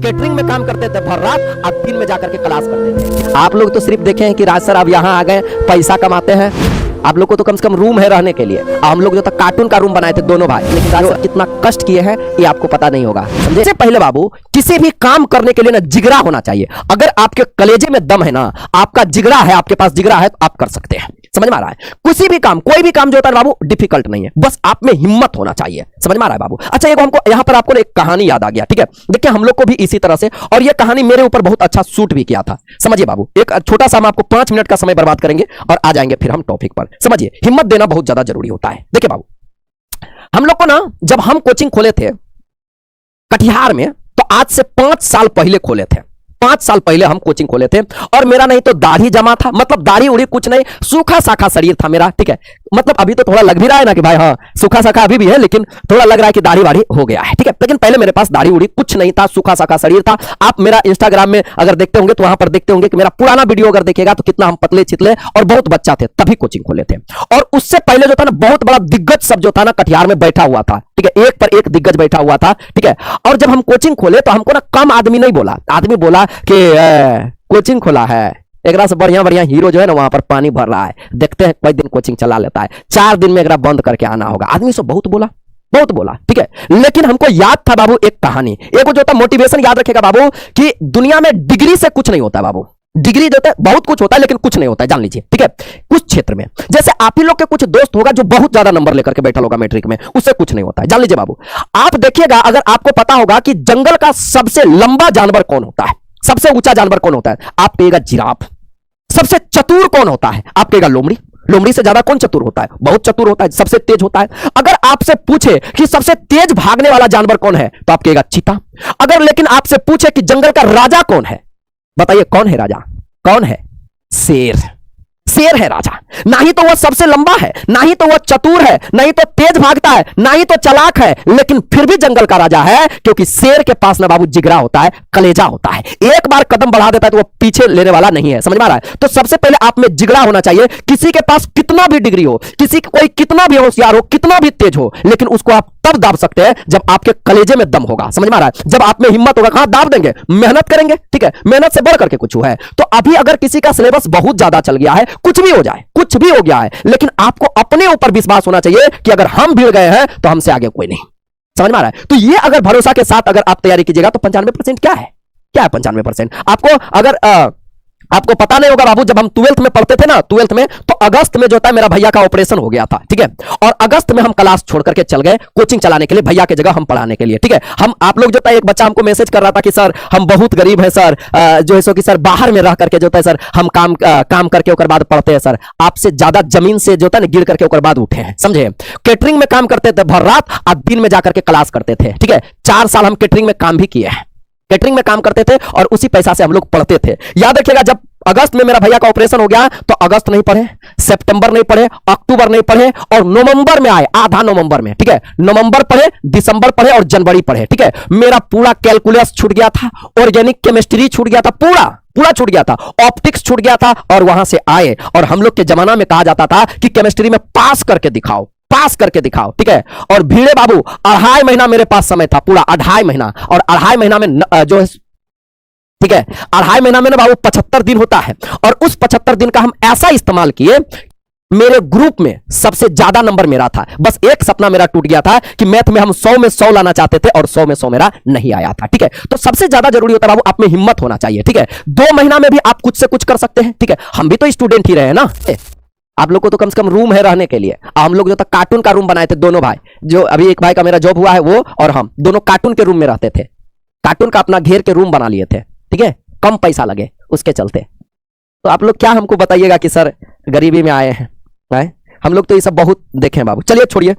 Catering में काम करते थे भर रात, अब दिन में जाकर के क्लास करते थे। आप लोग तो सिर्फ देखे हैं कि राज सर अब यहाँ आ गए, पैसा कमाते हैं। आप लोग को तो कम से कम रूम है रहने के लिए। हम लोग जो था कार्टून का रूम बनाए थे दोनों भाई, लेकिन राज सर कितना कष्ट किए हैं ये आपको पता नहीं होगा। समझे? इससे पहले बाबू किसी भी काम करने के लिए ना जिगरा होना चाहिए। अगर आपके कलेजे में दम है ना, आपका जिगरा है, आपके पास जिगरा है, तो आप कर सकते हैं। समझ में आ रहा है? किसी भी काम, कोई भी काम जो होता है बाबू डिफिकल्ट नहीं है, बस आप में हिम्मत होना चाहिए। समझ में आ रहा है बाबू? अच्छा, एक हमको यहाँ पर आपको एक कहानी याद आ गया। ठीक है, देखिए हम लोग को भी इसी तरह से, और ये कहानी मेरे ऊपर बहुत अच्छा सूट भी किया था। समझिए बाबू, एक छोटा सा हम आपको 5 मिनट का समय बर्बाद करेंगे और आ जाएंगे फिर हम टॉपिक पर। समझिए, हिम्मत देना बहुत ज्यादा जरूरी होता है। देखिए बाबू, हम लोग को ना जब हम कोचिंग खोले थे कटिहार में, तो आज से 5 साल पहले खोले थे। 5 साल पहले हम कोचिंग खोले थे, और मेरा नहीं तो दाढ़ी जमा था, मतलब दाढ़ी उड़ी कुछ नहीं, सूखा साखा शरीर था मेरा। ठीक है, मतलब अभी तो थोड़ा लग भी रहा है ना कि भाई हाँ सूखा साखा अभी भी है, लेकिन थोड़ा लग रहा है कि दाढ़ी वाड़ी हो गया है। ठीक है, लेकिन पहले मेरे पास दाढ़ी उड़ी कुछ नहीं था, सूखा साखा शरीर था। आप मेरा इंस्टाग्राम में अगर देखते होंगे तो वहां पर देखते होंगे कि मेरा पुराना वीडियो अगर देखेगा तो कितना हम पतले चितले और बहुत बच्चा थे, तभी कोचिंग खोले थे। और उससे पहले जो था ना, बहुत बड़ा दिग्गज सब जो था ना कटिहार में बैठा हुआ था। ठीक है, एक पर एक दिग्गज बैठा हुआ था। ठीक है, और जब हम कोचिंग खोले तो हमको ना कम आदमी नहीं बोला, आदमी बोला कि कोचिंग खोला है, एक से बढ़िया बढ़िया हीरो जो है ना वहां पर पानी भर रहा है, देखते हैं कोई दिन कोचिंग चला लेता है, 4 दिन में एक बंद करके आना होगा। आदमी सब बहुत बोला, बहुत बोला। ठीक है, लेकिन हमको याद था बाबू एक कहानी, एक जो था मोटिवेशन याद रखेगा बाबू, कि दुनिया में डिग्री से कुछ नहीं होता बाबू। डिग्री देते बहुत कुछ होता है, लेकिन कुछ नहीं होता है, जान लीजिए। ठीक है, कुछ क्षेत्र में, जैसे आप ही लोग के कुछ दोस्त होगा जो बहुत ज्यादा नंबर लेकर के बैठा होगा मैट्रिक में, उससे कुछ नहीं होता है, जान लीजिए बाबू। आप देखिएगा, अगर आपको पता होगा कि जंगल का सबसे लंबा जानवर कौन होता है, सबसे ऊंचा जानवर कौन होता है, आप कहेगा जिराफ। सबसे चतुर कौन होता है, आप कहेगा लोमड़ी। लोमड़ी से ज्यादा कौन चतुर होता है? बहुत चतुर होता है, सबसे तेज होता है। अगर आपसे पूछे कि सबसे तेज भागने वाला जानवर कौन है, तो आप कहेगा चीता। अगर लेकिन आपसे पूछे कि जंगल का राजा कौन है, बताइए कौन है राजा? कौन है? शेर। शेर है राजा। ना ही तो वह सबसे लंबा है, ना ही तो वह चतुर है, ना ही तो तेज भागता है, ना ही तो चालाक है, लेकिन फिर भी जंगल का राजा है, क्योंकि शेर के पास ना बाबू जिगरा होता है, कलेजा होता है। एक बार कदम बढ़ा देता है तो वह पीछे लेने वाला नहीं है। समझ में आ रहा है? तो सबसे पहले आप में जिगरा होना चाहिए। किसी के पास कितना भी डिग्री हो, किसी कोई कितना भी होशियार हो, कितना भी तेज हो, लेकिन उसको आप तब दाब सकते हैं जब आपके कलेजे में दम होगा। समझ में आ रहा है? जब आप में हिम्मत होगा, कहां दाब देंगे? मेहनत करेंगे। ठीक है, मेहनत से बढ़ करके कुछ है। तो अभी अगर किसी का सिलेबस बहुत ज्यादा चल गया है, कुछ भी हो जाए, कुछ भी हो गया है, लेकिन आपको अपने ऊपर विश्वास होना चाहिए कि अगर हम भिड़ गए हैं तो हमसे आगे कोई नहीं। समझ में आ रहा है? तो ये अगर भरोसा के साथ अगर आप तैयारी कीजिएगा तो 95% क्या है? क्या है 95%? आपको अगर आपको पता नहीं होगा बाबू, जब हम 12th में पढ़ते थे ना, 12th में, तो अगस्त में जो था मेरा भैया का ऑपरेशन हो गया था। ठीक है, और अगस्त में हम क्लास छोड़ करके चल गए कोचिंग चलाने के लिए, भैया की जगह हम पढ़ाने के लिए। ठीक है, हम आप लोग जो था, एक बच्चा हमको मैसेज कर रहा था कि सर हम बहुत गरीब है सर, जो है सो कि सर बाहर में रह करके जो था सर हम काम करके ओकर बाद पढ़ते हैं सर, आपसे ज्यादा जमीन से जो था ना गिर करके ओकर बाद उठे हैं। समझे? कैटरिंग में काम करते थे भर रात, अब दिन में जाकर के क्लास करते थे। ठीक है, 4 साल हम कैटरिंग में काम भी किए हैं, कैटरिंग में काम करते थे और उसी पैसा से हम लोग पढ़ते थे। याद रखिएगा, जब अगस्त में मेरा भैया का ऑपरेशन हो गया तो अगस्त नहीं पढ़े, सितंबर नहीं पढ़े, अक्टूबर नहीं पढ़े, और नवंबर में आए, आधा नवंबर में। ठीक है, नवंबर पढ़े, दिसंबर पढ़े और जनवरी पढ़े। ठीक है, मेरा पूरा कैलकुलस छूट गया था, ऑर्गेनिक केमिस्ट्री छूट गया था, पूरा छूट गया था, ऑप्टिक्स छूट गया था, और वहां से आए। और हम लोग के जमाना में कहा जाता था कि केमिस्ट्री में पास करके दिखाओ, पास करके दिखाओ। ठीक है, और भीड़े बाबू 2.5 महीना मेरे पास समय था, पूरा 2.5 महीना, और 2.5 महीना में जो है, ठीक है, 2.5 महीना में ना बाबू 75 दिन होता है, और उस 75 दिन का हम ऐसा इस्तेमाल किए, मेरे ग्रुप में सबसे ज्यादा नंबर मेरा था। बस एक सपना मेरा टूट गया था कि मैथ में हम 100 में 100 लाना चाहते थे, और 100 में 100 मेरा नहीं आया था। ठीक है, तो सबसे ज्यादा जरूरी होता है बाबू, आप में हिम्मत होना चाहिए। ठीक है, 2 महीना में भी आप कुछ से कुछ कर सकते हैं। ठीक है, हम भी तो स्टूडेंट ही रहे हैं ना। आप लोग को तो कम से कम रूम है रहने के लिए। हम लोग जो था कार्टून का रूम बनाए थे दोनों भाई, जो अभी एक भाई का मेरा जॉब हुआ है, वो और हम दोनों कार्टून के रूम में रहते थे। कार्टून का अपना घेर के रूम बना लिए थे। ठीक है, कम पैसा लगे उसके चलते। तो आप लोग क्या हमको बताइएगा कि सर गरीबी में आए हैं? हम लोग तो ये सब बहुत देखे हैं बाबू। चलिए छोड़िए।